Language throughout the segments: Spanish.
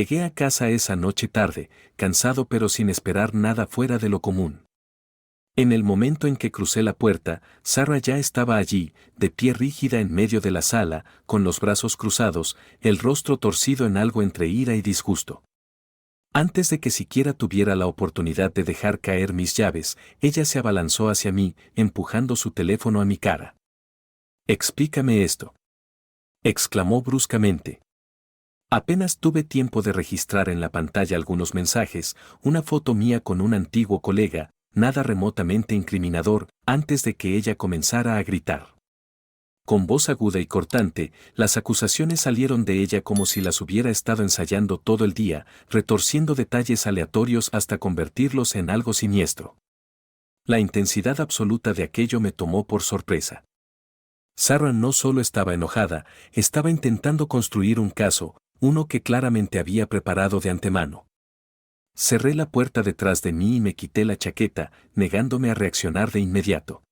Llegué a casa esa noche tarde, cansado pero sin esperar nada fuera de lo común. En el momento en que crucé la puerta, Sarah ya estaba allí, de pie rígida en medio de la sala, con los brazos cruzados, el rostro torcido en algo entre ira y disgusto. Antes de que siquiera tuviera la oportunidad de dejar caer mis llaves, ella se abalanzó hacia mí, empujando su teléfono a mi cara. «Explícame esto», exclamó bruscamente. Apenas tuve tiempo de registrar en la pantalla algunos mensajes, una foto mía con un antiguo colega, nada remotamente incriminador, antes de que ella comenzara a gritar. Con voz aguda y cortante, las acusaciones salieron de ella como si las hubiera estado ensayando todo el día, retorciendo detalles aleatorios hasta convertirlos en algo siniestro. La intensidad absoluta de aquello me tomó por sorpresa. Sarah no solo estaba enojada, estaba intentando construir un caso, uno que claramente había preparado de antemano. Cerré la puerta detrás de mí y me quité la chaqueta, negándome a reaccionar de inmediato.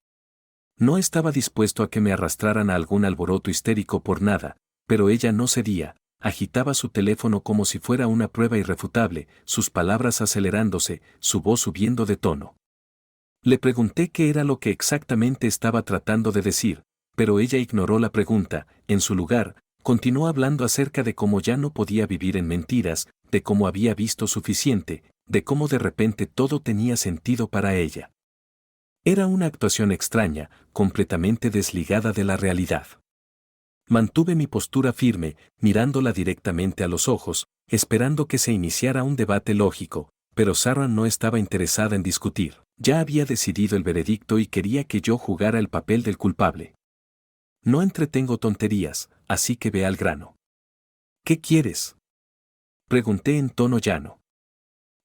No estaba dispuesto a que me arrastraran a algún alboroto histérico por nada, pero ella no cedía, agitaba su teléfono como si fuera una prueba irrefutable, sus palabras acelerándose, su voz subiendo de tono. Le pregunté qué era lo que exactamente estaba tratando de decir, pero ella ignoró la pregunta. En su lugar, continuó hablando acerca de cómo ya no podía vivir en mentiras, de cómo había visto suficiente, de cómo de repente todo tenía sentido para ella. Era una actuación extraña, completamente desligada de la realidad. Mantuve mi postura firme, mirándola directamente a los ojos, esperando que se iniciara un debate lógico, pero Sarah no estaba interesada en discutir. Ya había decidido el veredicto y quería que yo jugara el papel del culpable. No entretengo tonterías, así que ve al grano. ¿Qué quieres?, pregunté en tono llano.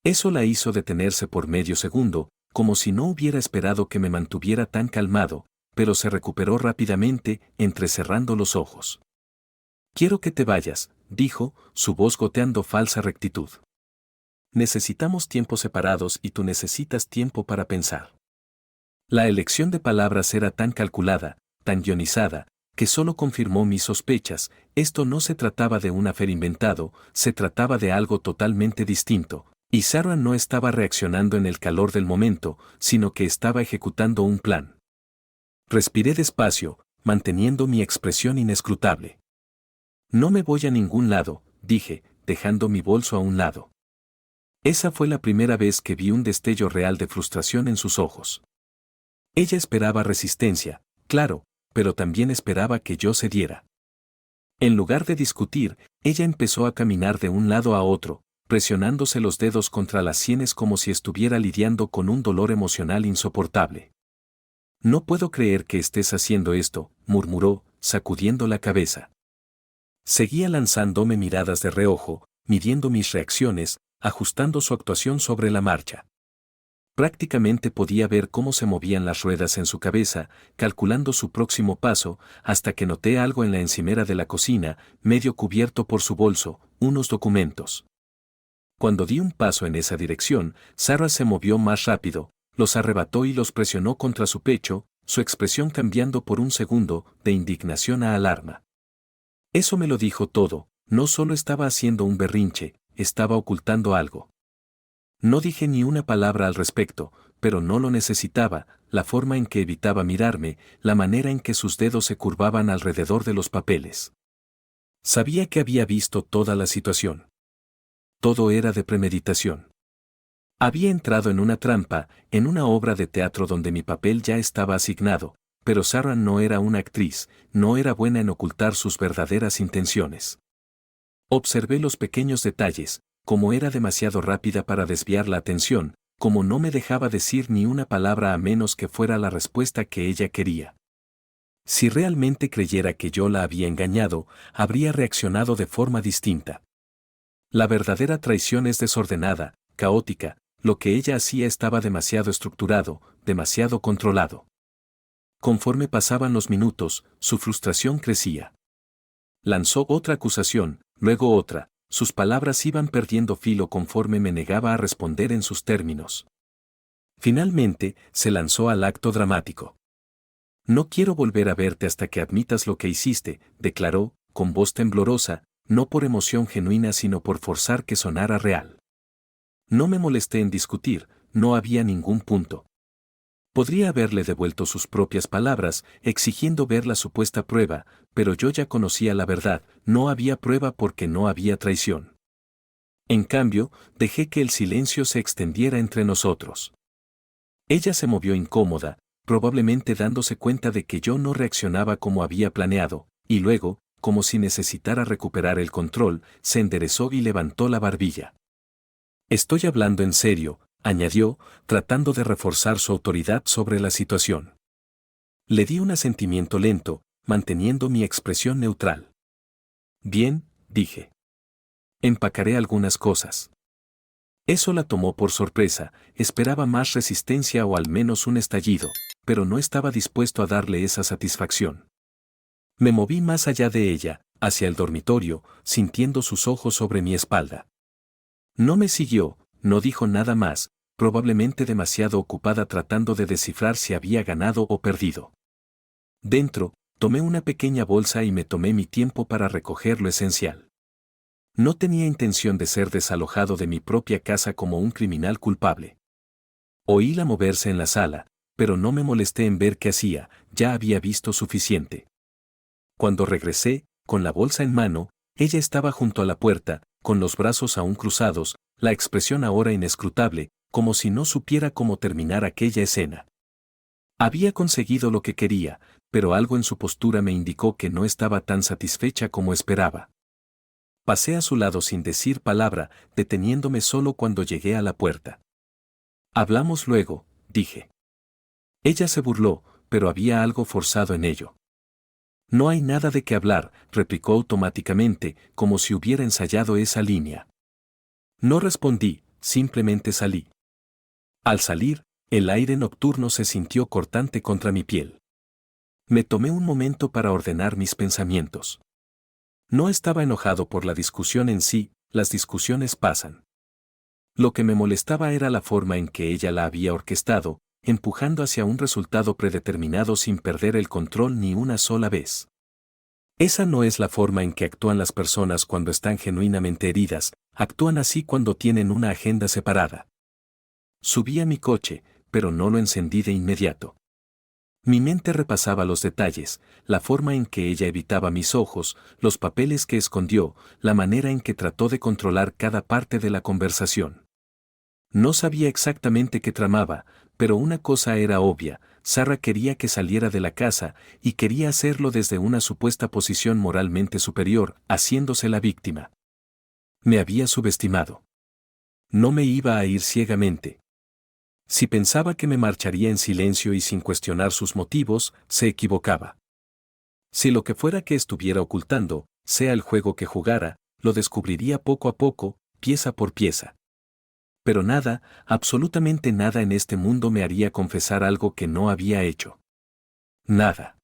Eso la hizo detenerse por medio segundo, como si no hubiera esperado que me mantuviera tan calmado, pero se recuperó rápidamente, entrecerrando los ojos. «Quiero que te vayas», dijo, su voz goteando falsa rectitud. «Necesitamos tiempos separados y tú necesitas tiempo para pensar». La elección de palabras era tan calculada, tan guionizada, que solo confirmó mis sospechas. Esto no se trataba de un affair inventado, se trataba de algo totalmente distinto, y Sarah no estaba reaccionando en el calor del momento, sino que estaba ejecutando un plan. Respiré despacio, manteniendo mi expresión inescrutable. «No me voy a ningún lado», dije, dejando mi bolso a un lado. Esa fue la primera vez que vi un destello real de frustración en sus ojos. Ella esperaba resistencia, claro, pero también esperaba que yo cediera. En lugar de discutir, ella empezó a caminar de un lado a otro, presionándose los dedos contra las sienes como si estuviera lidiando con un dolor emocional insoportable. «No puedo creer que estés haciendo esto», murmuró, sacudiendo la cabeza. Seguía lanzándome miradas de reojo, midiendo mis reacciones, ajustando su actuación sobre la marcha. Prácticamente podía ver cómo se movían las ruedas en su cabeza, calculando su próximo paso, hasta que noté algo en la encimera de la cocina, medio cubierto por su bolso, unos documentos. Cuando di un paso en esa dirección, Sarah se movió más rápido, los arrebató y los presionó contra su pecho, su expresión cambiando por un segundo, de indignación a alarma. Eso me lo dijo todo, no solo estaba haciendo un berrinche, estaba ocultando algo. No dije ni una palabra al respecto, pero no lo necesitaba, la forma en que evitaba mirarme, la manera en que sus dedos se curvaban alrededor de los papeles. Sabía que había visto toda la situación. Todo era de premeditación. Había entrado en una trampa, en una obra de teatro donde mi papel ya estaba asignado, pero Sarah no era una actriz, no era buena en ocultar sus verdaderas intenciones. Observé los pequeños detalles, como era demasiado rápida para desviar la atención, como no me dejaba decir ni una palabra a menos que fuera la respuesta que ella quería. Si realmente creyera que yo la había engañado, habría reaccionado de forma distinta. La verdadera traición es desordenada, caótica, lo que ella hacía estaba demasiado estructurado, demasiado controlado. Conforme pasaban los minutos, su frustración crecía. Lanzó otra acusación, luego otra. Sus palabras iban perdiendo filo conforme me negaba a responder en sus términos. Finalmente, se lanzó al acto dramático. «No quiero volver a verte hasta que admitas lo que hiciste», declaró, con voz temblorosa, no por emoción genuina sino por forzar que sonara real. No me molesté en discutir, no había ningún punto. Podría haberle devuelto sus propias palabras, exigiendo ver la supuesta prueba, pero yo ya conocía la verdad, no había prueba porque no había traición. En cambio, dejé que el silencio se extendiera entre nosotros. Ella se movió incómoda, probablemente dándose cuenta de que yo no reaccionaba como había planeado, y luego, como si necesitara recuperar el control, se enderezó y levantó la barbilla. Estoy hablando en serio, añadió, tratando de reforzar su autoridad sobre la situación. Le di un asentimiento lento, manteniendo mi expresión neutral. Bien, dije. Empacaré algunas cosas. Eso la tomó por sorpresa, esperaba más resistencia o al menos un estallido, pero no estaba dispuesto a darle esa satisfacción. Me moví más allá de ella, hacia el dormitorio, sintiendo sus ojos sobre mi espalda. No me siguió, no dijo nada más, probablemente demasiado ocupada tratando de descifrar si había ganado o perdido. Dentro, tomé una pequeña bolsa y me tomé mi tiempo para recoger lo esencial. No tenía intención de ser desalojado de mi propia casa como un criminal culpable. Oíla moverse en la sala, pero no me molesté en ver qué hacía, ya había visto suficiente. Cuando regresé, con la bolsa en mano, ella estaba junto a la puerta, con los brazos aún cruzados, la expresión ahora inescrutable, como si no supiera cómo terminar aquella escena. Había conseguido lo que quería, pero algo en su postura me indicó que no estaba tan satisfecha como esperaba. Pasé a su lado sin decir palabra, deteniéndome solo cuando llegué a la puerta. Hablamos luego, dije. Ella se burló, pero había algo forzado en ello. No hay nada de qué hablar, replicó automáticamente, como si hubiera ensayado esa línea. No respondí, simplemente salí. Al salir, el aire nocturno se sintió cortante contra mi piel. Me tomé un momento para ordenar mis pensamientos. No estaba enojado por la discusión en sí, las discusiones pasan. Lo que me molestaba era la forma en que ella la había orquestado, empujando hacia un resultado predeterminado sin perder el control ni una sola vez. Esa no es la forma en que actúan las personas cuando están genuinamente heridas, actúan así cuando tienen una agenda separada. Subí a mi coche, pero no lo encendí de inmediato. Mi mente repasaba los detalles, la forma en que ella evitaba mis ojos, los papeles que escondió, la manera en que trató de controlar cada parte de la conversación. No sabía exactamente qué tramaba, pero una cosa era obvia, Sarah quería que saliera de la casa, y quería hacerlo desde una supuesta posición moralmente superior, haciéndose la víctima. Me había subestimado. No me iba a ir ciegamente. Si pensaba que me marcharía en silencio y sin cuestionar sus motivos, se equivocaba. Si lo que fuera que estuviera ocultando, sea el juego que jugara, lo descubriría poco a poco, pieza por pieza. Pero nada, absolutamente nada en este mundo me haría confesar algo que no había hecho. Nada.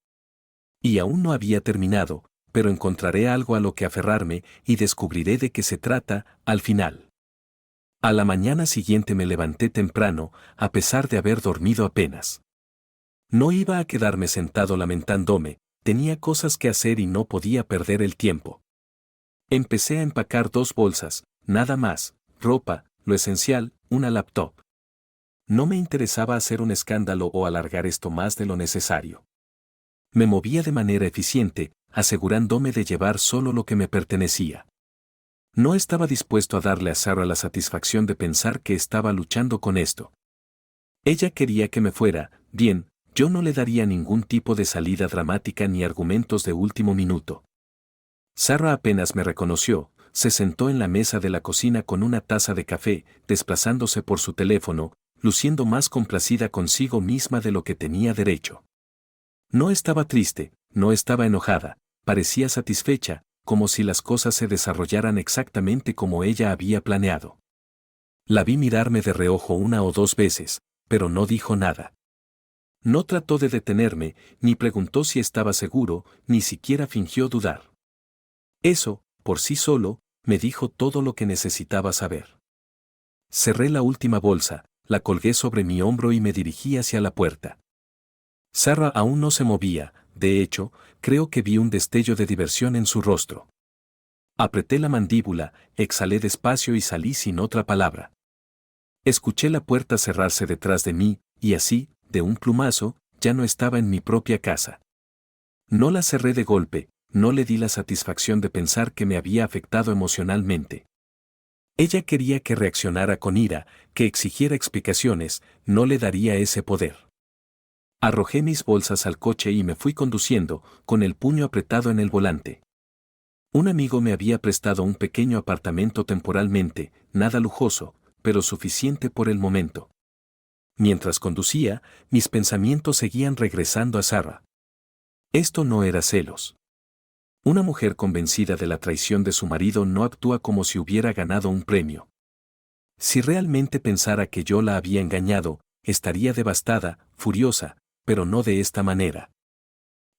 Y aún no había terminado, pero encontraré algo a lo que aferrarme y descubriré de qué se trata, al final. A la mañana siguiente me levanté temprano, a pesar de haber dormido apenas. No iba a quedarme sentado lamentándome, tenía cosas que hacer y no podía perder el tiempo. Empecé a empacar 2 bolsas, nada más, ropa, lo esencial, una laptop. No me interesaba hacer un escándalo o alargar esto más de lo necesario. Me movía de manera eficiente, asegurándome de llevar solo lo que me pertenecía. No estaba dispuesto a darle a Sarah la satisfacción de pensar que estaba luchando con esto. Ella quería que me fuera, bien, yo no le daría ningún tipo de salida dramática ni argumentos de último minuto. Sarah apenas me reconoció, se sentó en la mesa de la cocina con una taza de café, desplazándose por su teléfono, luciendo más complacida consigo misma de lo que tenía derecho. No estaba triste, no estaba enojada, parecía satisfecha, como si las cosas se desarrollaran exactamente como ella había planeado. La vi mirarme de reojo 1 o 2 veces, pero no dijo nada. No trató de detenerme, ni preguntó si estaba seguro, ni siquiera fingió dudar. Eso, por sí solo, me dijo todo lo que necesitaba saber. Cerré la última bolsa, la colgué sobre mi hombro y me dirigí hacia la puerta. Sarah aún no se movía, de hecho, creo que vi un destello de diversión en su rostro. Apreté la mandíbula, exhalé despacio y salí sin otra palabra. Escuché la puerta cerrarse detrás de mí, y así, de un plumazo, ya no estaba en mi propia casa. No la cerré de golpe, no le di la satisfacción de pensar que me había afectado emocionalmente. Ella quería que reaccionara con ira, que exigiera explicaciones, no le daría ese poder. Arrojé mis bolsas al coche y me fui conduciendo, con el puño apretado en el volante. Un amigo me había prestado un pequeño apartamento temporalmente, nada lujoso, pero suficiente por el momento. Mientras conducía, mis pensamientos seguían regresando a Sarah. Esto no era celos. Una mujer convencida de la traición de su marido no actúa como si hubiera ganado un premio. Si realmente pensara que yo la había engañado, estaría devastada, furiosa, pero no de esta manera.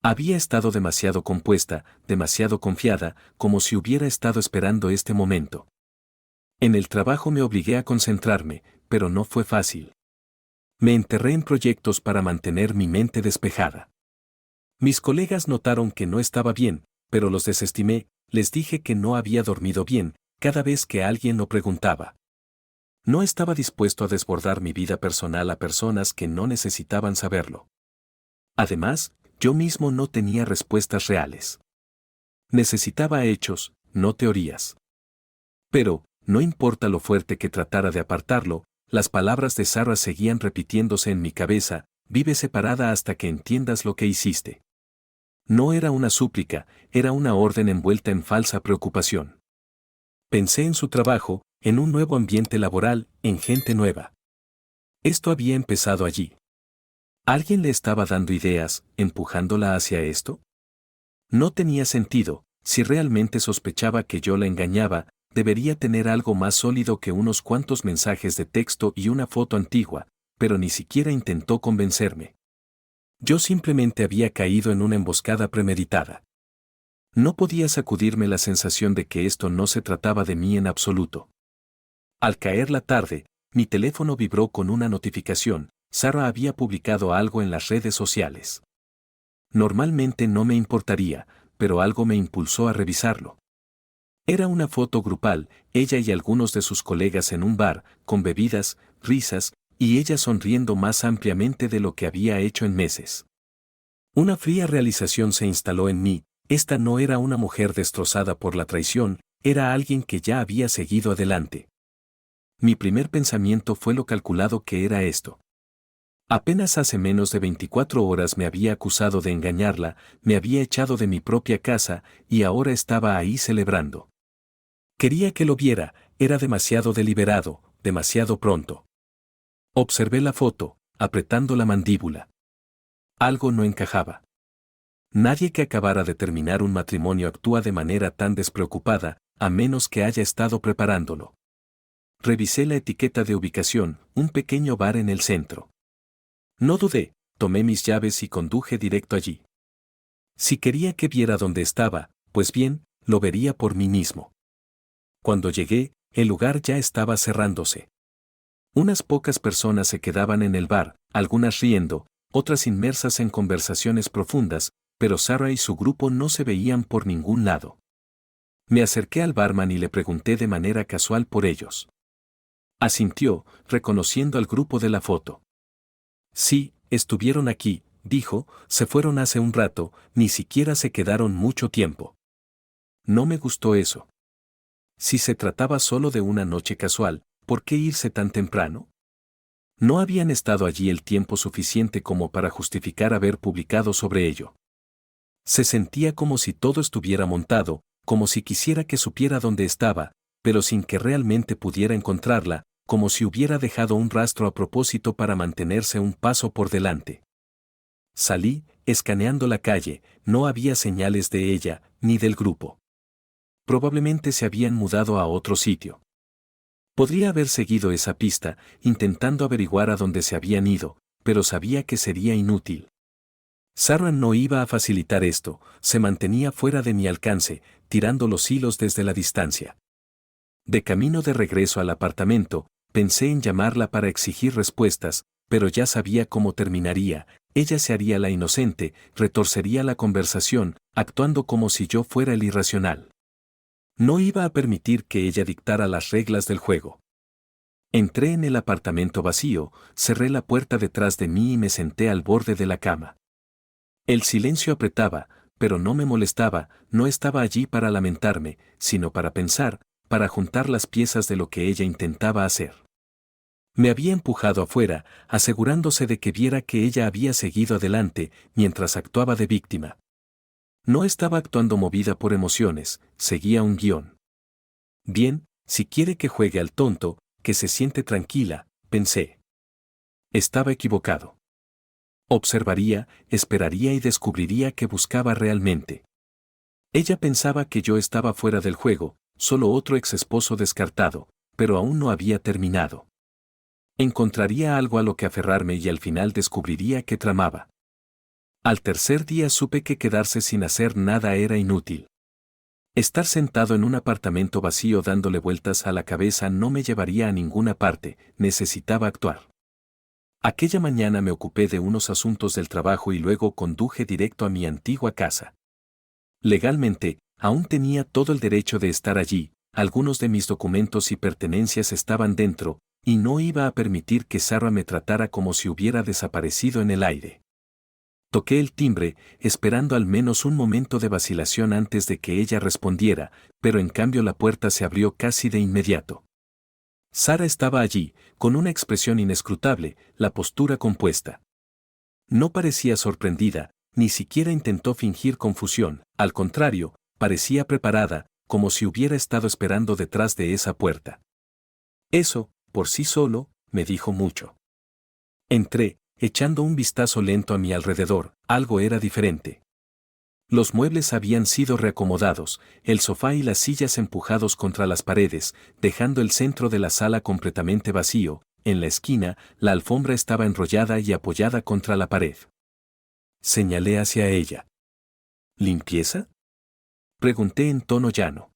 Había estado demasiado compuesta, demasiado confiada, como si hubiera estado esperando este momento. En el trabajo me obligué a concentrarme, pero no fue fácil. Me enterré en proyectos para mantener mi mente despejada. Mis colegas notaron que no estaba bien, pero los desestimé, les dije que no había dormido bien, cada vez que alguien lo preguntaba. No estaba dispuesto a desbordar mi vida personal a personas que no necesitaban saberlo. Además, yo mismo no tenía respuestas reales. Necesitaba hechos, no teorías. Pero, no importa lo fuerte que tratara de apartarlo, las palabras de Sarah seguían repitiéndose en mi cabeza: vive separada hasta que entiendas lo que hiciste. No era una súplica, era una orden envuelta en falsa preocupación. Pensé en su trabajo, en un nuevo ambiente laboral, en gente nueva. Esto había empezado allí. ¿Alguien le estaba dando ideas, empujándola hacia esto? No tenía sentido. Si realmente sospechaba que yo la engañaba, debería tener algo más sólido que unos cuantos mensajes de texto y una foto antigua, pero ni siquiera intentó convencerme. Yo simplemente había caído en una emboscada premeditada. No podía sacudirme la sensación de que esto no se trataba de mí en absoluto. Al caer la tarde, mi teléfono vibró con una notificación: Sarah había publicado algo en las redes sociales. Normalmente no me importaría, pero algo me impulsó a revisarlo. Era una foto grupal, ella y algunos de sus colegas en un bar, con bebidas, risas, y ella sonriendo más ampliamente de lo que había hecho en meses. Una fría realización se instaló en mí: esta no era una mujer destrozada por la traición, era alguien que ya había seguido adelante. Mi primer pensamiento fue lo calculado que era esto. Apenas hace menos de 24 horas me había acusado de engañarla, me había echado de mi propia casa, y ahora estaba ahí celebrando. Quería que lo viera, era demasiado deliberado, demasiado pronto. Observé la foto, apretando la mandíbula. Algo no encajaba. Nadie que acabara de terminar un matrimonio actúa de manera tan despreocupada, a menos que haya estado preparándolo. Revisé la etiqueta de ubicación: un pequeño bar en el centro. No dudé, tomé mis llaves y conduje directo allí. Si quería que viera dónde estaba, pues bien, lo vería por mí mismo. Cuando llegué, el lugar ya estaba cerrándose. Unas pocas personas se quedaban en el bar, algunas riendo, otras inmersas en conversaciones profundas, pero Sarah y su grupo no se veían por ningún lado. Me acerqué al barman y le pregunté de manera casual por ellos. Asintió, reconociendo al grupo de la foto. Sí, estuvieron aquí, dijo, se fueron hace un rato, ni siquiera se quedaron mucho tiempo. No me gustó eso. Si se trataba solo de una noche casual, ¿por qué irse tan temprano? No habían estado allí el tiempo suficiente como para justificar haber publicado sobre ello. Se sentía como si todo estuviera montado, como si quisiera que supiera dónde estaba, pero sin que realmente pudiera encontrarla, como si hubiera dejado un rastro a propósito para mantenerse un paso por delante. Salí, escaneando la calle, no había señales de ella, ni del grupo. Probablemente se habían mudado a otro sitio. Podría haber seguido esa pista, intentando averiguar a dónde se habían ido, pero sabía que sería inútil. Sarah no iba a facilitar esto, se mantenía fuera de mi alcance, tirando los hilos desde la distancia. De camino de regreso al apartamento, pensé en llamarla para exigir respuestas, pero ya sabía cómo terminaría: ella se haría la inocente, retorcería la conversación, actuando como si yo fuera el irracional. No iba a permitir que ella dictara las reglas del juego. Entré en el apartamento vacío, cerré la puerta detrás de mí y me senté al borde de la cama. El silencio apretaba, pero no me molestaba, no estaba allí para lamentarme, sino para pensar, para juntar las piezas de lo que ella intentaba hacer. Me había empujado afuera, asegurándose de que viera que ella había seguido adelante, mientras actuaba de víctima. No estaba actuando movida por emociones, seguía un guión. Bien, si quiere que juegue al tonto, que se siente tranquila, pensé. Estaba equivocado. Observaría, esperaría y descubriría qué buscaba realmente. Ella pensaba que yo estaba fuera del juego, solo otro ex esposo descartado, pero aún no había terminado. Encontraría algo a lo que aferrarme y al final descubriría que tramaba. Al tercer día supe que quedarse sin hacer nada era inútil. Estar sentado en un apartamento vacío dándole vueltas a la cabeza no me llevaría a ninguna parte, necesitaba actuar. Aquella mañana me ocupé de unos asuntos del trabajo y luego conduje directo a mi antigua casa. Legalmente, aún tenía todo el derecho de estar allí, algunos de mis documentos y pertenencias estaban dentro, y no iba a permitir que Sarah me tratara como si hubiera desaparecido en el aire. Toqué el timbre, esperando al menos un momento de vacilación antes de que ella respondiera, pero en cambio la puerta se abrió casi de inmediato. Sarah estaba allí, con una expresión inescrutable, la postura compuesta. No parecía sorprendida, ni siquiera intentó fingir confusión, al contrario, parecía preparada, como si hubiera estado esperando detrás de esa puerta. Eso, por sí solo, me dijo mucho. Entré, echando un vistazo lento a mi alrededor, algo era diferente. Los muebles habían sido reacomodados, el sofá y las sillas empujados contra las paredes, dejando el centro de la sala completamente vacío. En la esquina, la alfombra estaba enrollada y apoyada contra la pared. Señalé hacia ella. ¿Limpieza?, pregunté en tono llano.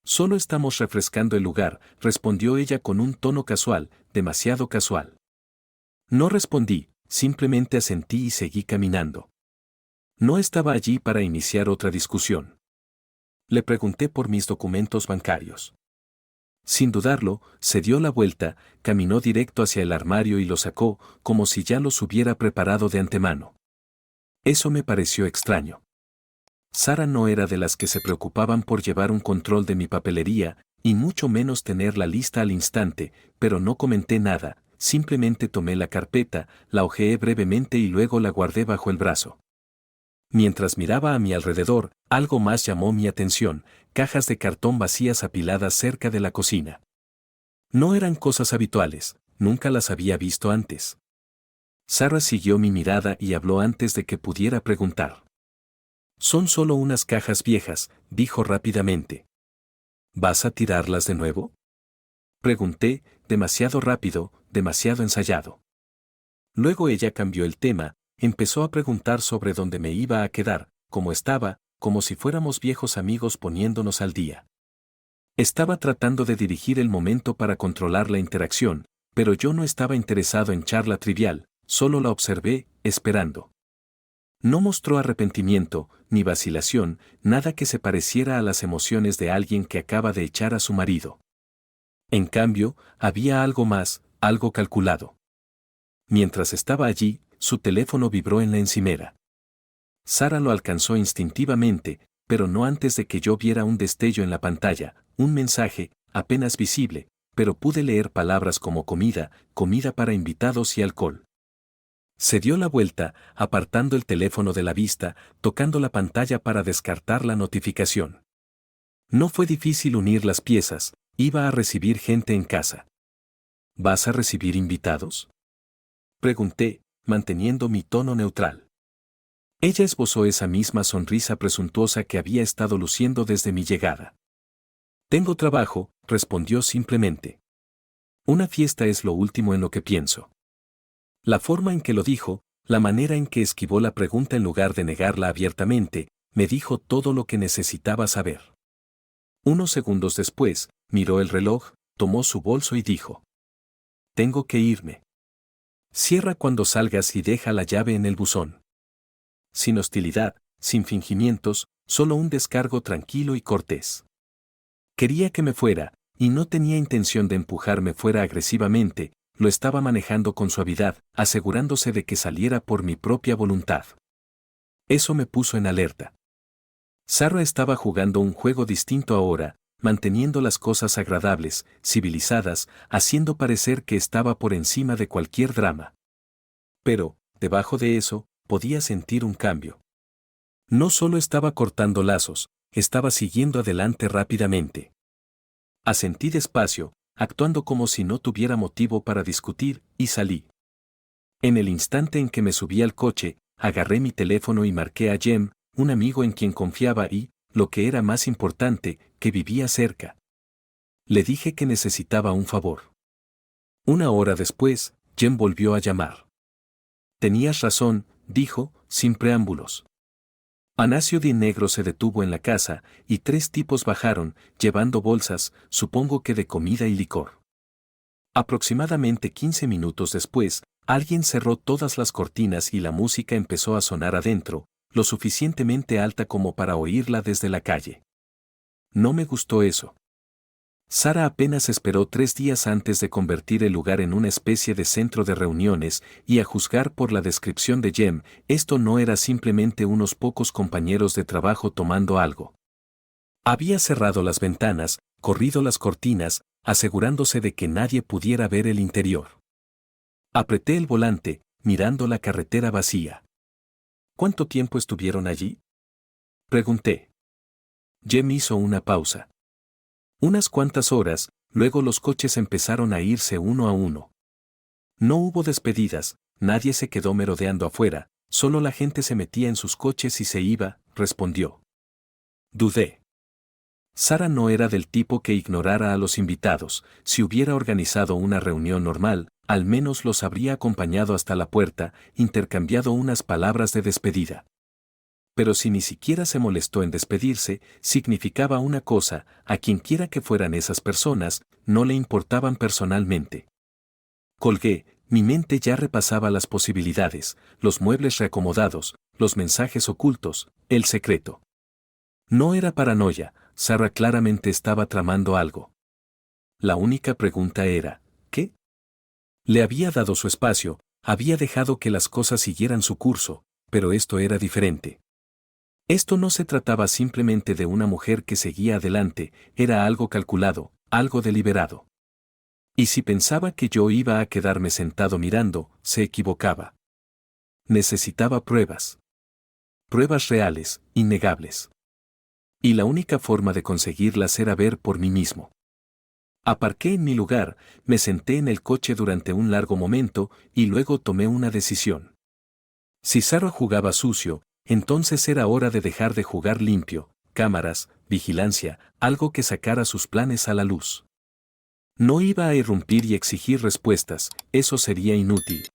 Solo estamos refrescando el lugar, respondió ella con un tono casual, demasiado casual. No respondí, simplemente asentí y seguí caminando. No estaba allí para iniciar otra discusión. Le pregunté por mis documentos bancarios. Sin dudarlo, se dio la vuelta, caminó directo hacia el armario y lo sacó, como si ya los hubiera preparado de antemano. Eso me pareció extraño. Sarah no era de las que se preocupaban por llevar un control de mi papelería, y mucho menos tener la lista al instante, pero no comenté nada, simplemente tomé la carpeta, la hojeé brevemente y luego la guardé bajo el brazo. Mientras miraba a mi alrededor, algo más llamó mi atención, cajas de cartón vacías apiladas cerca de la cocina. No eran cosas habituales, nunca las había visto antes. Sarah siguió mi mirada y habló antes de que pudiera preguntar. Son solo unas cajas viejas, dijo rápidamente. ¿Vas a tirarlas de nuevo?, pregunté, demasiado rápido, demasiado ensayado. Luego ella cambió el tema, empezó a preguntar sobre dónde me iba a quedar, cómo estaba, como si fuéramos viejos amigos poniéndonos al día. Estaba tratando de dirigir el momento para controlar la interacción, pero yo no estaba interesado en charla trivial, solo la observé, esperando. No mostró arrepentimiento, ni vacilación, nada que se pareciera a las emociones de alguien que acaba de echar a su marido. En cambio, había algo más, algo calculado. Mientras estaba allí, su teléfono vibró en la encimera. Sarah lo alcanzó instintivamente, pero no antes de que yo viera un destello en la pantalla, un mensaje, apenas visible, pero pude leer palabras como comida, comida para invitados y alcohol. Se dio la vuelta, apartando el teléfono de la vista, tocando la pantalla para descartar la notificación. No fue difícil unir las piezas, iba a recibir gente en casa. ¿Vas a recibir invitados?, pregunté, manteniendo mi tono neutral. Ella esbozó esa misma sonrisa presuntuosa que había estado luciendo desde mi llegada. Tengo trabajo, respondió simplemente. Una fiesta es lo último en lo que pienso. La forma en que lo dijo, la manera en que esquivó la pregunta en lugar de negarla abiertamente, me dijo todo lo que necesitaba saber. Unos segundos después, miró el reloj, tomó su bolso y dijo: Tengo que irme. Cierra cuando salgas y deja la llave en el buzón. Sin hostilidad, sin fingimientos, solo un descargo tranquilo y cortés. Quería que me fuera, y no tenía intención de empujarme fuera agresivamente, lo estaba manejando con suavidad, asegurándose de que saliera por mi propia voluntad. Eso me puso en alerta. Sarah estaba jugando un juego distinto ahora, manteniendo las cosas agradables, civilizadas, haciendo parecer que estaba por encima de cualquier drama. Pero, debajo de eso, podía sentir un cambio. No solo estaba cortando lazos, estaba siguiendo adelante rápidamente. Asentí despacio, actuando como si no tuviera motivo para discutir, y salí. En el instante en que me subí al coche, agarré mi teléfono y marqué a Jem, un amigo en quien confiaba y, lo que era más importante, que vivía cerca. Le dije que necesitaba un favor. Una hora después, Jem volvió a llamar. Tenías razón, dijo, sin preámbulos. Anasio Di Negro se detuvo en la casa, y 3 tipos bajaron, llevando bolsas, supongo que de comida y licor. Aproximadamente 15 minutos después, alguien cerró todas las cortinas y la música empezó a sonar adentro, lo suficientemente alta como para oírla desde la calle. No me gustó eso. Sarah apenas esperó 3 días antes de convertir el lugar en una especie de centro de reuniones, y a juzgar por la descripción de Jem, esto no era simplemente unos pocos compañeros de trabajo tomando algo. Había cerrado las ventanas, corrido las cortinas, asegurándose de que nadie pudiera ver el interior. Apreté el volante, mirando la carretera vacía. ¿Cuánto tiempo estuvieron allí? Pregunté. Jem hizo una pausa. Unas cuantas horas, luego los coches empezaron a irse uno a uno. No hubo despedidas, nadie se quedó merodeando afuera, solo la gente se metía en sus coches y se iba, respondió. Dudé. Sarah no era del tipo que ignorara a los invitados, si hubiera organizado una reunión normal, al menos los habría acompañado hasta la puerta, intercambiado unas palabras de despedida. Pero si ni siquiera se molestó en despedirse, significaba una cosa: a quienquiera que fueran esas personas, no le importaban personalmente. Colgué, mi mente ya repasaba las posibilidades, los muebles reacomodados, los mensajes ocultos, el secreto. No era paranoia, Sarah claramente estaba tramando algo. La única pregunta era, ¿qué? Le había dado su espacio, había dejado que las cosas siguieran su curso, pero esto era diferente. Esto no se trataba simplemente de una mujer que seguía adelante, era algo calculado, algo deliberado. Y si pensaba que yo iba a quedarme sentado mirando, se equivocaba. Necesitaba pruebas. Pruebas reales, innegables. Y la única forma de conseguirlas era ver por mí mismo. Aparqué en mi lugar, me senté en el coche durante un largo momento, y luego tomé una decisión. Si Sarah jugaba sucio, entonces era hora de dejar de jugar limpio, cámaras, vigilancia, algo que sacara sus planes a la luz. No iba a irrumpir y exigir respuestas, eso sería inútil.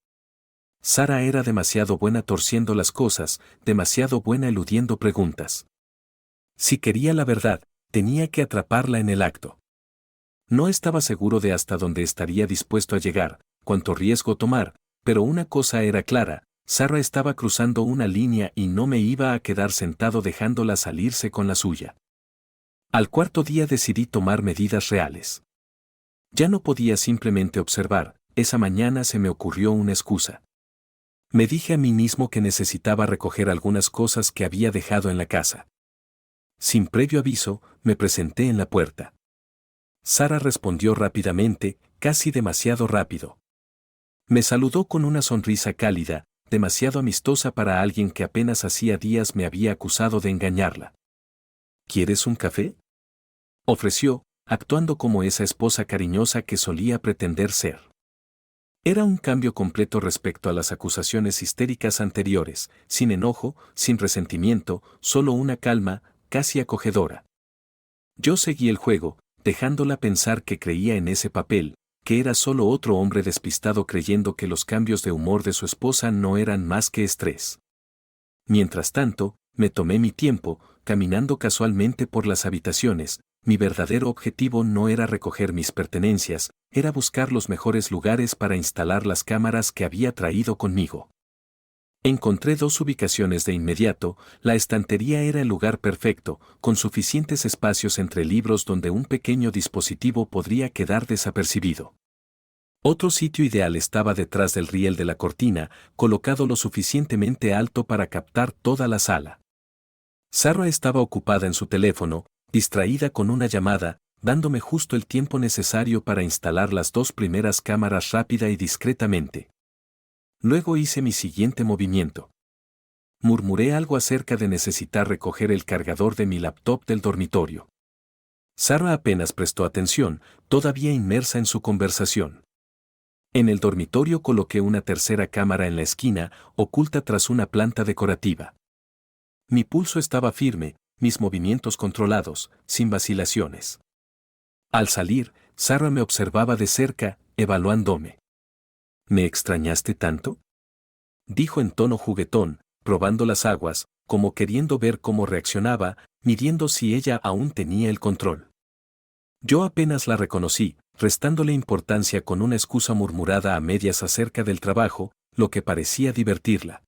Sarah era demasiado buena torciendo las cosas, demasiado buena eludiendo preguntas. Si quería la verdad, tenía que atraparla en el acto. No estaba seguro de hasta dónde estaría dispuesto a llegar, cuánto riesgo tomar, pero una cosa era clara: Sarah estaba cruzando una línea y no me iba a quedar sentado dejándola salirse con la suya. Al 4.º día decidí tomar medidas reales. Ya no podía simplemente observar, esa mañana se me ocurrió una excusa. Me dije a mí mismo que necesitaba recoger algunas cosas que había dejado en la casa. Sin previo aviso, me presenté en la puerta. Sarah respondió rápidamente, casi demasiado rápido. Me saludó con una sonrisa cálida, demasiado amistosa para alguien que apenas hacía días me había acusado de engañarla. ¿Quieres un café?, ofreció, actuando como esa esposa cariñosa que solía pretender ser. Era un cambio completo respecto a las acusaciones histéricas anteriores, sin enojo, sin resentimiento, solo una calma, casi acogedora. Yo seguí el juego, dejándola pensar que creía en ese papel, que era solo otro hombre despistado creyendo que los cambios de humor de su esposa no eran más que estrés. Mientras tanto, me tomé mi tiempo, caminando casualmente por las habitaciones. Mi verdadero objetivo no era recoger mis pertenencias, era buscar los mejores lugares para instalar las cámaras que había traído conmigo. Encontré dos ubicaciones de inmediato. La estantería era el lugar perfecto, con suficientes espacios entre libros donde un pequeño dispositivo podría quedar desapercibido. Otro sitio ideal estaba detrás del riel de la cortina, colocado lo suficientemente alto para captar toda la sala. Sarah estaba ocupada en su teléfono, distraída con una llamada, dándome justo el tiempo necesario para instalar las dos primeras cámaras rápida y discretamente. Luego hice mi siguiente movimiento. Murmuré algo acerca de necesitar recoger el cargador de mi laptop del dormitorio. Sarah apenas prestó atención, todavía inmersa en su conversación. En el dormitorio coloqué una tercera cámara en la esquina, oculta tras una planta decorativa. Mi pulso estaba firme, mis movimientos controlados, sin vacilaciones. Al salir, Sarah me observaba de cerca, evaluándome. ¿Me extrañaste tanto?, dijo en tono juguetón, probando las aguas, como queriendo ver cómo reaccionaba, midiendo si ella aún tenía el control. Yo apenas la reconocí, restándole importancia con una excusa murmurada a medias acerca del trabajo, lo que parecía divertirla.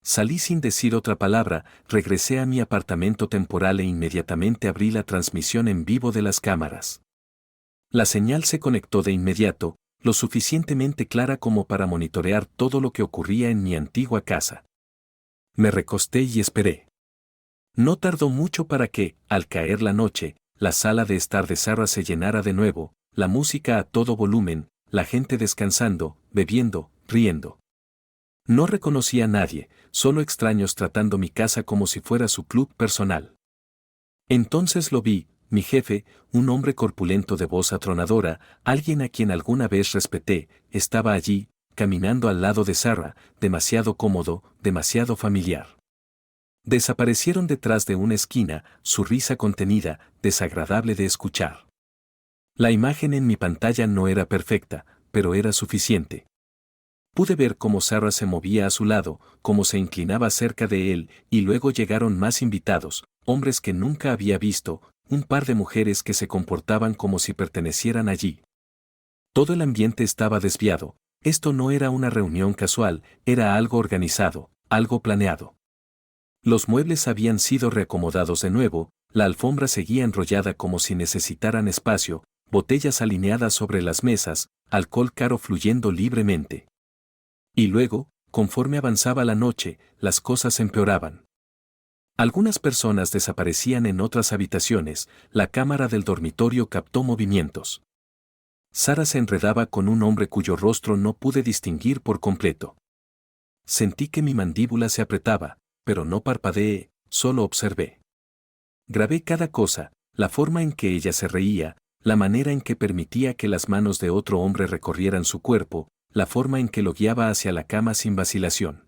Salí sin decir otra palabra, regresé a mi apartamento temporal e inmediatamente abrí la transmisión en vivo de las cámaras. La señal se conectó de inmediato, lo suficientemente clara como para monitorear todo lo que ocurría en mi antigua casa. Me recosté y esperé. No tardó mucho para que, al caer la noche, la sala de estar de Sarah se llenara de nuevo, la música a todo volumen, la gente descansando, bebiendo, riendo. No reconocí a nadie, solo extraños tratando mi casa como si fuera su club personal. Entonces lo vi, mi jefe, un hombre corpulento de voz atronadora, alguien a quien alguna vez respeté, estaba allí, caminando al lado de Sarah, demasiado cómodo, demasiado familiar. Desaparecieron detrás de una esquina, su risa contenida, desagradable de escuchar. La imagen en mi pantalla no era perfecta, pero era suficiente. Pude ver cómo Sarah se movía a su lado, cómo se inclinaba cerca de él, y luego llegaron más invitados, hombres que nunca había visto, un par de mujeres que se comportaban como si pertenecieran allí. Todo el ambiente estaba desviado. Esto no era una reunión casual, era algo organizado, algo planeado. Los muebles habían sido reacomodados de nuevo, la alfombra seguía enrollada como si necesitaran espacio, botellas alineadas sobre las mesas, alcohol caro fluyendo libremente. Y luego, conforme avanzaba la noche, las cosas empeoraban. Algunas personas desaparecían en otras habitaciones, la cámara del dormitorio captó movimientos. Sarah se enredaba con un hombre cuyo rostro no pude distinguir por completo. Sentí que mi mandíbula se apretaba, pero no parpadeé, solo observé. Grabé cada cosa, la forma en que ella se reía, la manera en que permitía que las manos de otro hombre recorrieran su cuerpo, la forma en que lo guiaba hacia la cama sin vacilación.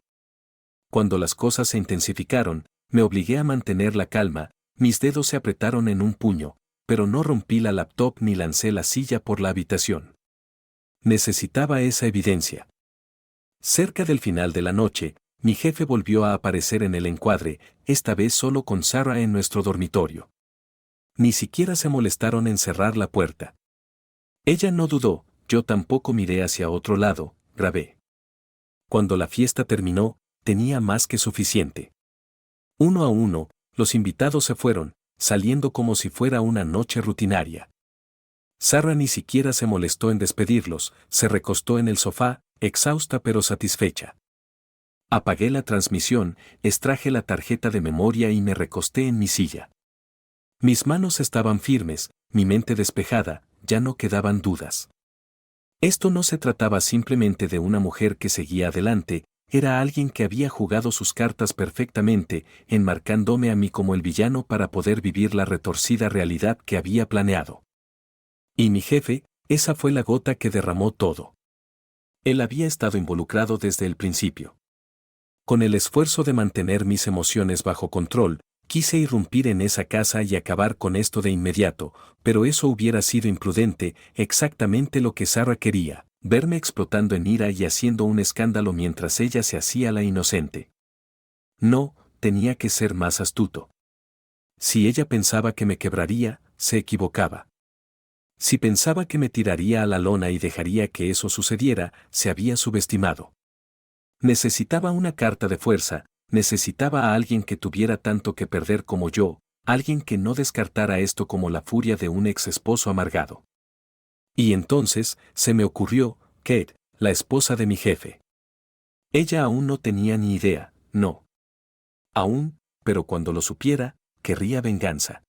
Cuando las cosas se intensificaron, me obligué a mantener la calma, mis dedos se apretaron en un puño, pero no rompí la laptop ni lancé la silla por la habitación. Necesitaba esa evidencia. Cerca del final de la noche, mi jefe volvió a aparecer en el encuadre, esta vez solo con Sarah en nuestro dormitorio. Ni siquiera se molestaron en cerrar la puerta. Ella no dudó, yo tampoco miré hacia otro lado, grabé. Cuando la fiesta terminó, tenía más que suficiente. Uno a uno, los invitados se fueron, saliendo como si fuera una noche rutinaria. Sarah ni siquiera se molestó en despedirlos, se recostó en el sofá, exhausta pero satisfecha. Apagué la transmisión, extraje la tarjeta de memoria y me recosté en mi silla. Mis manos estaban firmes, mi mente despejada, ya no quedaban dudas. Esto no se trataba simplemente de una mujer que seguía adelante, era alguien que había jugado sus cartas perfectamente, enmarcándome a mí como el villano para poder vivir la retorcida realidad que había planeado. Y mi jefe, esa fue la gota que derramó todo. Él había estado involucrado desde el principio. Con el esfuerzo de mantener mis emociones bajo control, quise irrumpir en esa casa y acabar con esto de inmediato, pero eso hubiera sido imprudente, exactamente lo que Sarah quería, verme explotando en ira y haciendo un escándalo mientras ella se hacía la inocente. No, tenía que ser más astuto. Si ella pensaba que me quebraría, se equivocaba. Si pensaba que me tiraría a la lona y dejaría que eso sucediera, se había subestimado. Necesitaba una carta de fuerza, necesitaba a alguien que tuviera tanto que perder como yo, alguien que no descartara esto como la furia de un ex esposo amargado. Y entonces, se me ocurrió, Kate, la esposa de mi jefe. Ella aún no tenía ni idea, no. Aún, pero cuando lo supiera, querría venganza.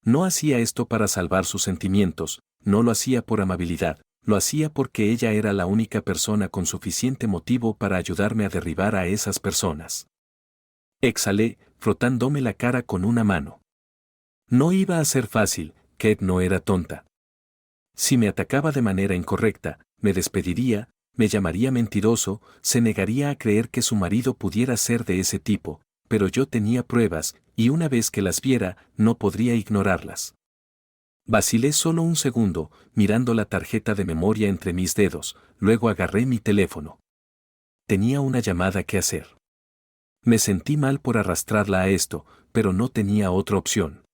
No hacía esto para salvar sus sentimientos, no lo hacía por amabilidad, lo hacía porque ella era la única persona con suficiente motivo para ayudarme a derribar a esas personas. Exhalé, frotándome la cara con una mano. No iba a ser fácil, Kate no era tonta. Si me atacaba de manera incorrecta, me despediría, me llamaría mentiroso, se negaría a creer que su marido pudiera ser de ese tipo, pero yo tenía pruebas, y una vez que las viera, no podría ignorarlas. Vacilé solo un segundo, mirando la tarjeta de memoria entre mis dedos, luego agarré mi teléfono. Tenía una llamada que hacer. Me sentí mal por arrastrarla a esto, pero no tenía otra opción.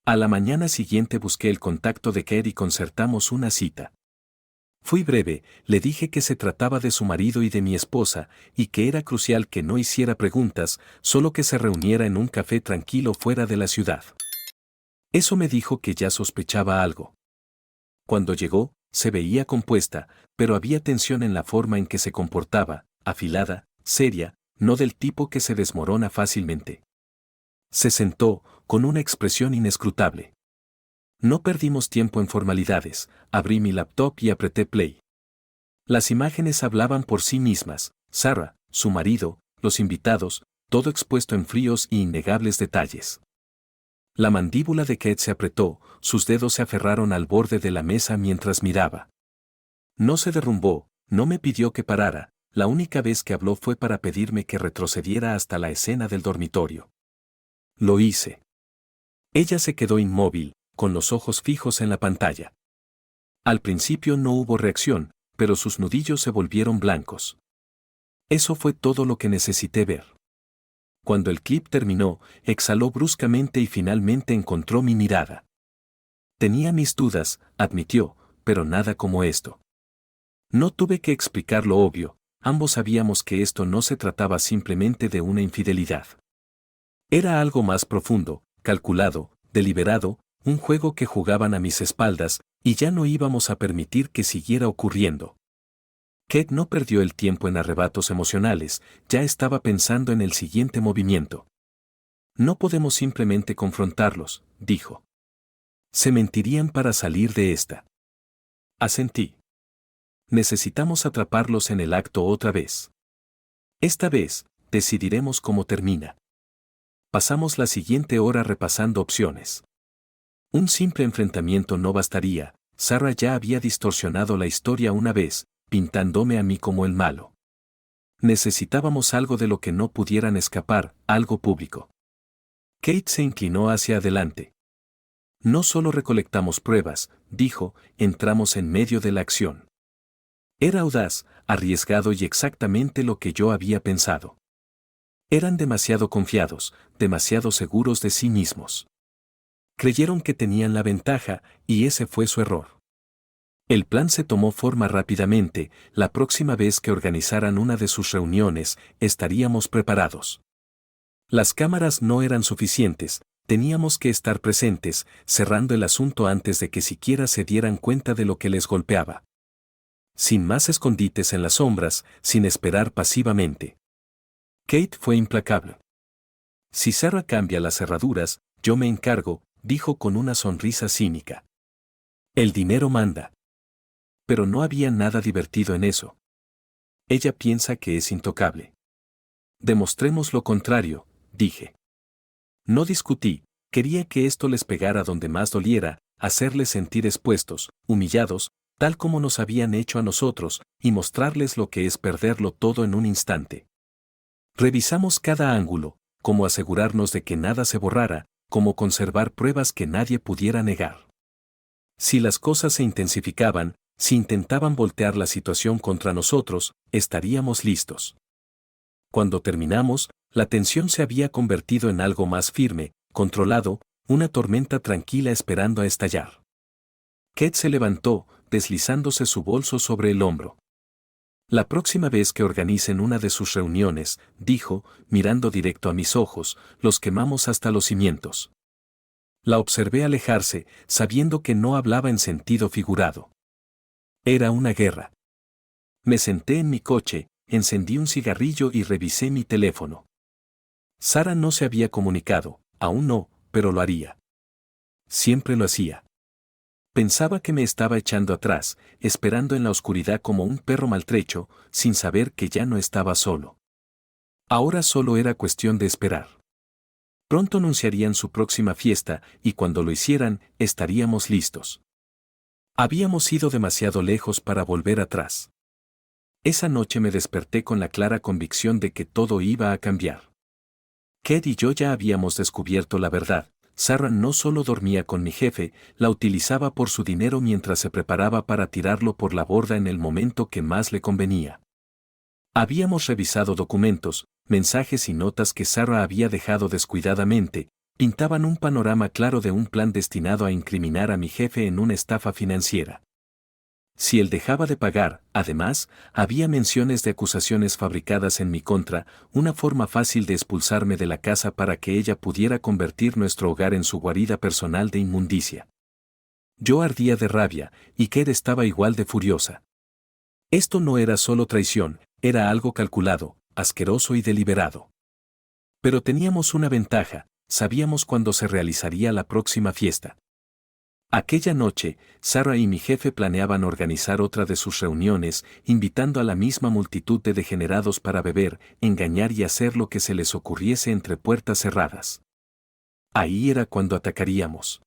A la mañana siguiente busqué el contacto de Kate y concertamos una cita. Fui breve, le dije que se trataba de su marido y de mi esposa, y que era crucial que no hiciera preguntas, solo que se reuniera en un café tranquilo fuera de la ciudad. Eso me dijo que ya sospechaba algo. Cuando llegó, se veía compuesta, pero había tensión en la forma en que se comportaba, afilada, seria, no del tipo que se desmorona fácilmente. Se sentó, con una expresión inescrutable. No perdimos tiempo en formalidades, abrí mi laptop y apreté play. Las imágenes hablaban por sí mismas, Sarah, su marido, los invitados, todo expuesto en fríos y innegables detalles. La mandíbula de Kate se apretó, sus dedos se aferraron al borde de la mesa mientras miraba. No se derrumbó, no me pidió que parara, la única vez que habló fue para pedirme que retrocediera hasta la escena del dormitorio. Lo hice. Ella se quedó inmóvil, con los ojos fijos en la pantalla. Al principio no hubo reacción, pero sus nudillos se volvieron blancos. Eso fue todo lo que necesité ver. Cuando el clip terminó, exhaló bruscamente y finalmente encontró mi mirada. Tenía mis dudas, admitió, pero nada como esto. No tuve que explicar lo obvio, ambos sabíamos que esto no se trataba simplemente de una infidelidad. Era algo más profundo, calculado, deliberado, un juego que jugaban a mis espaldas, y ya no íbamos a permitir que siguiera ocurriendo. Kate no perdió el tiempo en arrebatos emocionales, ya estaba pensando en el siguiente movimiento. No podemos simplemente confrontarlos, dijo. Se mentirían para salir de esta. Asentí. Necesitamos atraparlos en el acto otra vez. Esta vez, decidiremos cómo termina. Pasamos la siguiente hora repasando opciones. Un simple enfrentamiento no bastaría, Sarah ya había distorsionado la historia una vez, pintándome a mí como el malo. Necesitábamos algo de lo que no pudieran escapar, algo público. Kate se inclinó hacia adelante. No solo recolectamos pruebas, dijo, entramos en medio de la acción. Era audaz, arriesgado y exactamente lo que yo había pensado. Eran demasiado confiados, demasiado seguros de sí mismos. Creyeron que tenían la ventaja, y ese fue su error. El plan se tomó forma rápidamente, la próxima vez que organizaran una de sus reuniones, estaríamos preparados. Las cámaras no eran suficientes, teníamos que estar presentes, cerrando el asunto antes de que siquiera se dieran cuenta de lo que les golpeaba. Sin más escondites en las sombras, sin esperar pasivamente. Kate fue implacable. Si Sarah cambia las cerraduras, yo me encargo, dijo con una sonrisa cínica. El dinero manda. Pero no había nada divertido en eso. Ella piensa que es intocable. Demostremos lo contrario, dije. No discutí, quería que esto les pegara donde más doliera, hacerles sentir expuestos, humillados, tal como nos habían hecho a nosotros, y mostrarles lo que es perderlo todo en un instante. Revisamos cada ángulo, cómo asegurarnos de que nada se borrara, cómo conservar pruebas que nadie pudiera negar. Si las cosas se intensificaban, si intentaban voltear la situación contra nosotros, estaríamos listos. Cuando terminamos, la tensión se había convertido en algo más firme, controlado, una tormenta tranquila esperando a estallar. Kate se levantó, deslizándose su bolso sobre el hombro. La próxima vez que organicen una de sus reuniones, dijo, mirando directo a mis ojos, los quemamos hasta los cimientos. La observé alejarse, sabiendo que no hablaba en sentido figurado. Era una guerra. Me senté en mi coche, encendí un cigarrillo y revisé mi teléfono. Sara no se había comunicado, aún no, pero lo haría. Siempre lo hacía. Pensaba que me estaba echando atrás, esperando en la oscuridad como un perro maltrecho, sin saber que ya no estaba solo. Ahora solo era cuestión de esperar. Pronto anunciarían su próxima fiesta, y cuando lo hicieran, estaríamos listos. Habíamos ido demasiado lejos para volver atrás. Esa noche me desperté con la clara convicción de que todo iba a cambiar. Ked y yo ya habíamos descubierto la verdad. Sarah no solo dormía con mi jefe, la utilizaba por su dinero mientras se preparaba para tirarlo por la borda en el momento que más le convenía. Habíamos revisado documentos, mensajes y notas que Sarah había dejado descuidadamente, pintaban un panorama claro de un plan destinado a incriminar a mi jefe en una estafa financiera. Si él dejaba de pagar, además, había menciones de acusaciones fabricadas en mi contra, una forma fácil de expulsarme de la casa para que ella pudiera convertir nuestro hogar en su guarida personal de inmundicia. Yo ardía de rabia, y Ked estaba igual de furiosa. Esto no era solo traición, era algo calculado, asqueroso y deliberado. Pero teníamos una ventaja, sabíamos cuándo se realizaría la próxima fiesta. Aquella noche, Sarah y mi jefe planeaban organizar otra de sus reuniones, invitando a la misma multitud de degenerados para beber, engañar y hacer lo que se les ocurriese entre puertas cerradas. Ahí era cuando atacaríamos.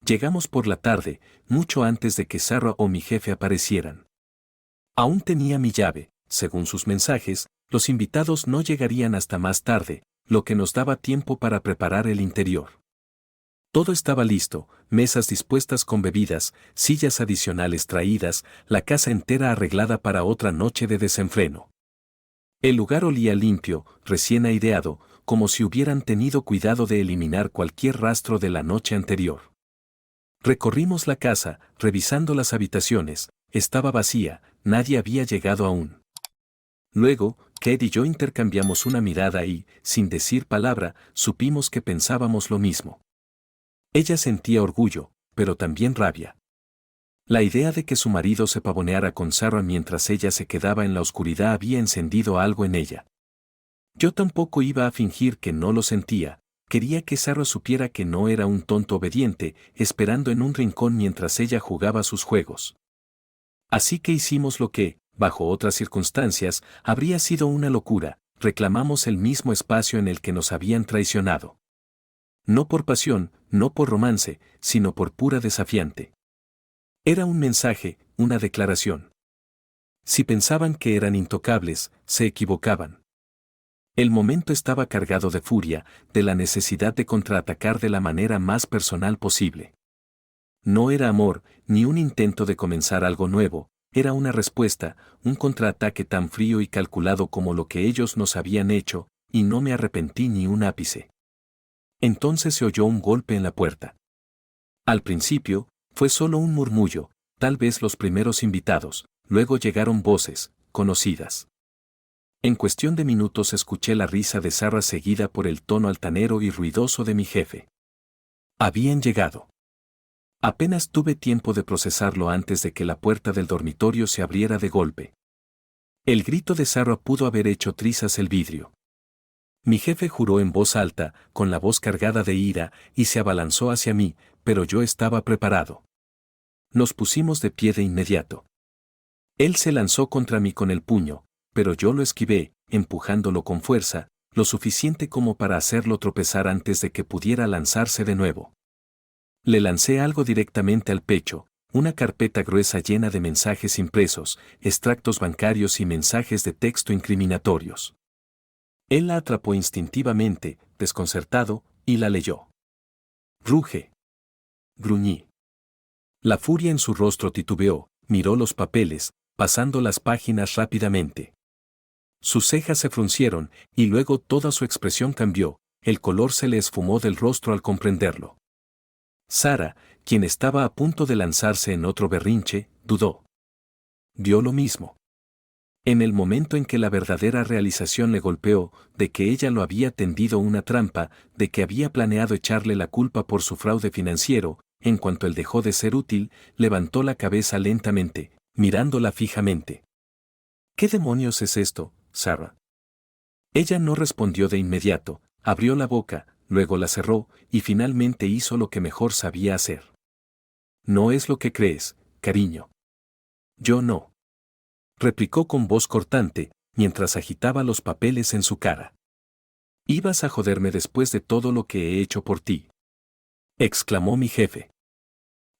Llegamos por la tarde, mucho antes de que Sarah o mi jefe aparecieran. Aún tenía mi llave, según sus mensajes, los invitados no llegarían hasta más tarde, lo que nos daba tiempo para preparar el interior. Todo estaba listo, mesas dispuestas con bebidas, sillas adicionales traídas, la casa entera arreglada para otra noche de desenfreno. El lugar olía limpio, recién aireado, como si hubieran tenido cuidado de eliminar cualquier rastro de la noche anterior. Recorrimos la casa, revisando las habitaciones, estaba vacía, nadie había llegado aún. Luego, Ked y yo intercambiamos una mirada y, sin decir palabra, supimos que pensábamos lo mismo. Ella sentía orgullo, pero también rabia. La idea de que su marido se pavoneara con Sarah mientras ella se quedaba en la oscuridad había encendido algo en ella. Yo tampoco iba a fingir que no lo sentía, quería que Sarah supiera que no era un tonto obediente, esperando en un rincón mientras ella jugaba sus juegos. Así que hicimos lo que, bajo otras circunstancias, habría sido una locura, reclamamos el mismo espacio en el que nos habían traicionado. No por pasión, no por romance, sino por pura desafiante. Era un mensaje, una declaración. Si pensaban que eran intocables, se equivocaban. El momento estaba cargado de furia, de la necesidad de contraatacar de la manera más personal posible. No era amor, ni un intento de comenzar algo nuevo, era una respuesta, un contraataque tan frío y calculado como lo que ellos nos habían hecho, y no me arrepentí ni un ápice. Entonces se oyó un golpe en la puerta. Al principio, fue solo un murmullo, tal vez los primeros invitados, luego llegaron voces, conocidas. En cuestión de minutos escuché la risa de Sarah seguida por el tono altanero y ruidoso de mi jefe. Habían llegado. Apenas tuve tiempo de procesarlo antes de que la puerta del dormitorio se abriera de golpe. El grito de Sarah pudo haber hecho trizas el vidrio. Mi jefe juró en voz alta, con la voz cargada de ira, y se abalanzó hacia mí, pero yo estaba preparado. Nos pusimos de pie de inmediato. Él se lanzó contra mí con el puño, pero yo lo esquivé, empujándolo con fuerza, lo suficiente como para hacerlo tropezar antes de que pudiera lanzarse de nuevo. Le lancé algo directamente al pecho, una carpeta gruesa llena de mensajes impresos, extractos bancarios y mensajes de texto incriminatorios. Él la atrapó instintivamente, desconcertado, y la leyó. Ruge. Gruñí. La furia en su rostro titubeó, miró los papeles, pasando las páginas rápidamente. Sus cejas se fruncieron, y luego toda su expresión cambió, el color se le esfumó del rostro al comprenderlo. Sarah, quien estaba a punto de lanzarse en otro berrinche, dudó. Vio lo mismo. En el momento en que la verdadera realización le golpeó, de que ella lo había tendido una trampa, de que había planeado echarle la culpa por su fraude financiero, en cuanto él dejó de ser útil, levantó la cabeza lentamente, mirándola fijamente. ¿Qué demonios es esto, Sarah? Ella no respondió de inmediato, abrió la boca, luego la cerró, y finalmente hizo lo que mejor sabía hacer. No es lo que crees, cariño. Yo no. Replicó con voz cortante, mientras agitaba los papeles en su cara. «Ibas a joderme después de todo lo que he hecho por ti», exclamó mi jefe.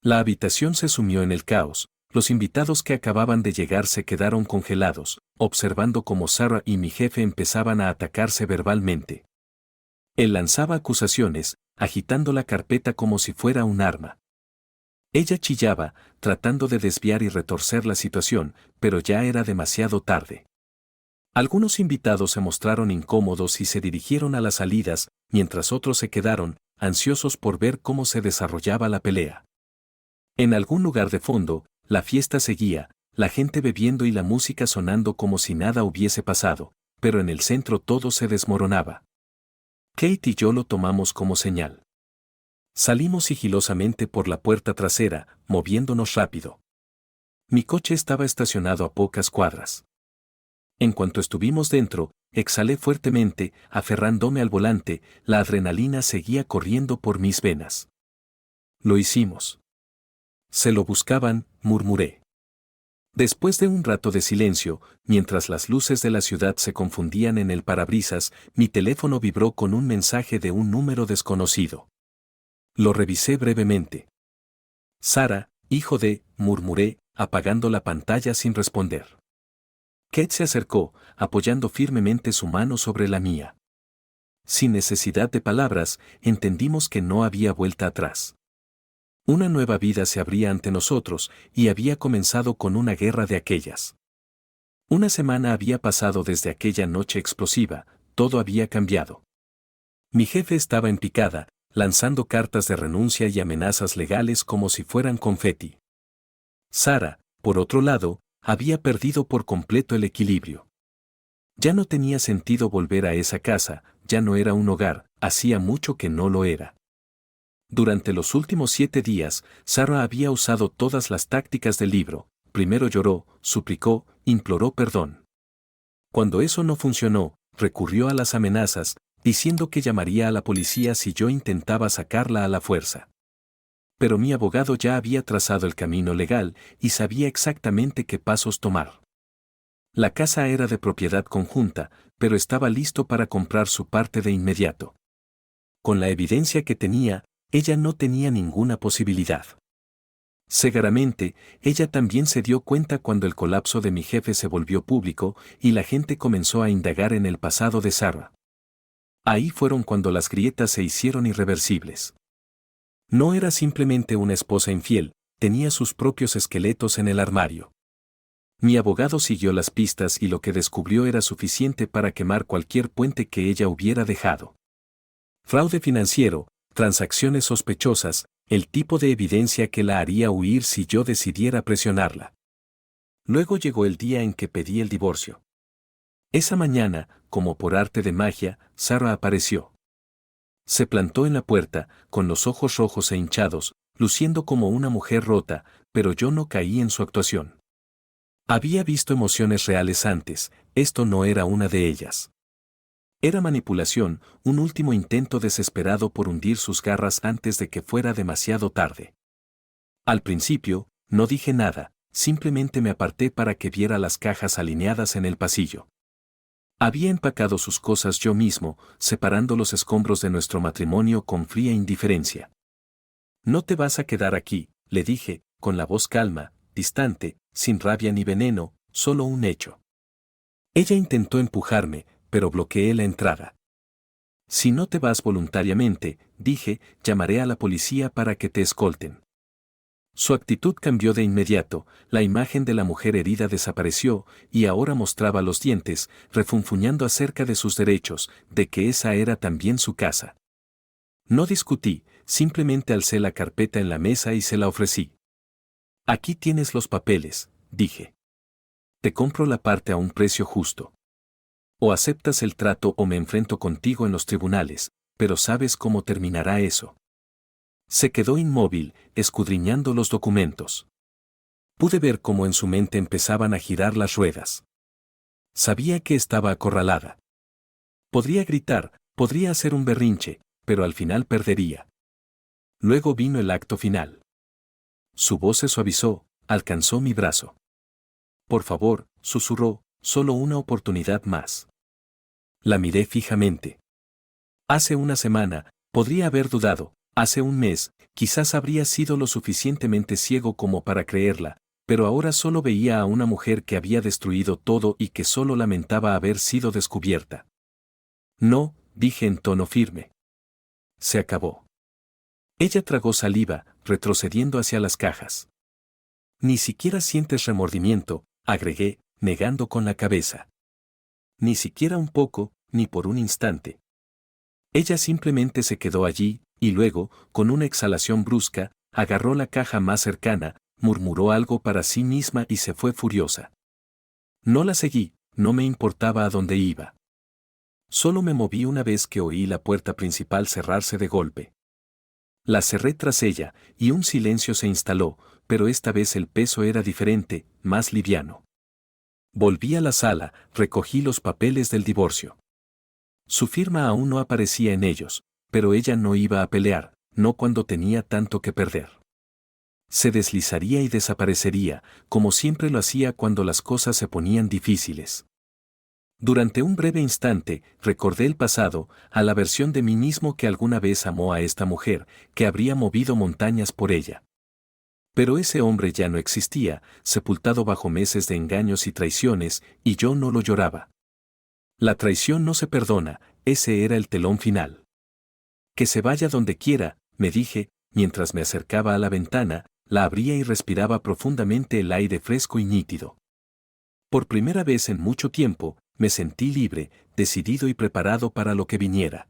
La habitación se sumió en el caos, los invitados que acababan de llegar se quedaron congelados, observando cómo Sarah y mi jefe empezaban a atacarse verbalmente. Él lanzaba acusaciones, agitando la carpeta como si fuera un arma. Ella chillaba, tratando de desviar y retorcer la situación, pero ya era demasiado tarde. Algunos invitados se mostraron incómodos y se dirigieron a las salidas, mientras otros se quedaron, ansiosos por ver cómo se desarrollaba la pelea. En algún lugar de fondo, la fiesta seguía, la gente bebiendo y la música sonando como si nada hubiese pasado, pero en el centro todo se desmoronaba. Kate y yo lo tomamos como señal. Salimos sigilosamente por la puerta trasera, moviéndonos rápido. Mi coche estaba estacionado a pocas cuadras. En cuanto estuvimos dentro, exhalé fuertemente, aferrándome al volante, la adrenalina seguía corriendo por mis venas. Lo hicimos. Se lo buscaban, murmuré. Después de un rato de silencio, mientras las luces de la ciudad se confundían en el parabrisas, mi teléfono vibró con un mensaje de un número desconocido. Lo revisé brevemente. Sarah, hijo de, murmuré, apagando la pantalla sin responder. Kate se acercó, apoyando firmemente su mano sobre la mía. Sin necesidad de palabras, entendimos que no había vuelta atrás. Una nueva vida se abría ante nosotros, y había comenzado con una guerra de aquellas. Una semana había pasado desde aquella noche explosiva, todo había cambiado. Mi jefe estaba en picada, lanzando cartas de renuncia y amenazas legales como si fueran confeti. Sarah, por otro lado, había perdido por completo el equilibrio. Ya no tenía sentido volver a esa casa, ya no era un hogar, hacía mucho que no lo era. Durante los últimos 7 días, Sarah había usado todas las tácticas del libro. Primero lloró, suplicó, imploró perdón. Cuando eso no funcionó, recurrió a las amenazas, diciendo que llamaría a la policía si yo intentaba sacarla a la fuerza. Pero mi abogado ya había trazado el camino legal y sabía exactamente qué pasos tomar. La casa era de propiedad conjunta, pero estaba listo para comprar su parte de inmediato. Con la evidencia que tenía, ella no tenía ninguna posibilidad. Seguramente, ella también se dio cuenta cuando el colapso de mi jefe se volvió público y la gente comenzó a indagar en el pasado de Sarah. Ahí fueron cuando las grietas se hicieron irreversibles. No era simplemente una esposa infiel, tenía sus propios esqueletos en el armario. Mi abogado siguió las pistas y lo que descubrió era suficiente para quemar cualquier puente que ella hubiera dejado. Fraude financiero, transacciones sospechosas, el tipo de evidencia que la haría huir si yo decidiera presionarla. Luego llegó el día en que pedí el divorcio. Esa mañana, como por arte de magia, Sarah apareció. Se plantó en la puerta, con los ojos rojos e hinchados, luciendo como una mujer rota, pero yo no caí en su actuación. Había visto emociones reales antes, esto no era una de ellas. Era manipulación, un último intento desesperado por hundir sus garras antes de que fuera demasiado tarde. Al principio, no dije nada, simplemente me aparté para que viera las cajas alineadas en el pasillo. Había empacado sus cosas yo mismo, separando los escombros de nuestro matrimonio con fría indiferencia. No te vas a quedar aquí, le dije, con la voz calma, distante, sin rabia ni veneno, solo un hecho. Ella intentó empujarme, pero bloqueé la entrada. Si no te vas voluntariamente, dije, llamaré a la policía para que te escolten. Su actitud cambió de inmediato, la imagen de la mujer herida desapareció, y ahora mostraba los dientes, refunfuñando acerca de sus derechos, de que esa era también su casa. No discutí, simplemente alcé la carpeta en la mesa y se la ofrecí. Aquí tienes los papeles, dije. te compro la parte a un precio justo. O aceptas el trato o me enfrento contigo en los tribunales, pero sabes cómo terminará eso. Se quedó inmóvil, escudriñando los documentos. Pude ver cómo en su mente empezaban a girar las ruedas. Sabía que estaba acorralada. Podría gritar, podría hacer un berrinche, pero al final perdería. Luego vino el acto final. Su voz se suavizó, alcanzó mi brazo. Por favor, susurró, solo una oportunidad más. La miré fijamente. Hace una semana, podría haber dudado, hace un mes, quizás habría sido lo suficientemente ciego como para creerla, pero ahora solo veía a una mujer que había destruido todo y que solo lamentaba haber sido descubierta. No, dije en tono firme. Se acabó. Ella tragó saliva, retrocediendo hacia las cajas. Ni siquiera sientes remordimiento, agregué, negando con la cabeza. Ni siquiera un poco, ni por un instante. Ella simplemente se quedó allí, y luego, con una exhalación brusca, agarró la caja más cercana, murmuró algo para sí misma y se fue furiosa. No la seguí, no me importaba a dónde iba. Solo me moví una vez que oí la puerta principal cerrarse de golpe. La cerré tras ella, y un silencio se instaló, pero esta vez el peso era diferente, más liviano. Volví a la sala, recogí los papeles del divorcio. Su firma aún no aparecía en ellos, pero ella no iba a pelear, no cuando tenía tanto que perder. Se deslizaría y desaparecería, como siempre lo hacía cuando las cosas se ponían difíciles. Durante un breve instante, recordé el pasado, a la versión de mí mismo que alguna vez amó a esta mujer, que habría movido montañas por ella. Pero ese hombre ya no existía, sepultado bajo meses de engaños y traiciones, y yo no lo lloraba. La traición no se perdona, ese era el telón final. Que se vaya donde quiera, me dije, mientras me acercaba a la ventana, la abría y respiraba profundamente el aire fresco y nítido. Por primera vez en mucho tiempo, me sentí libre, decidido y preparado para lo que viniera.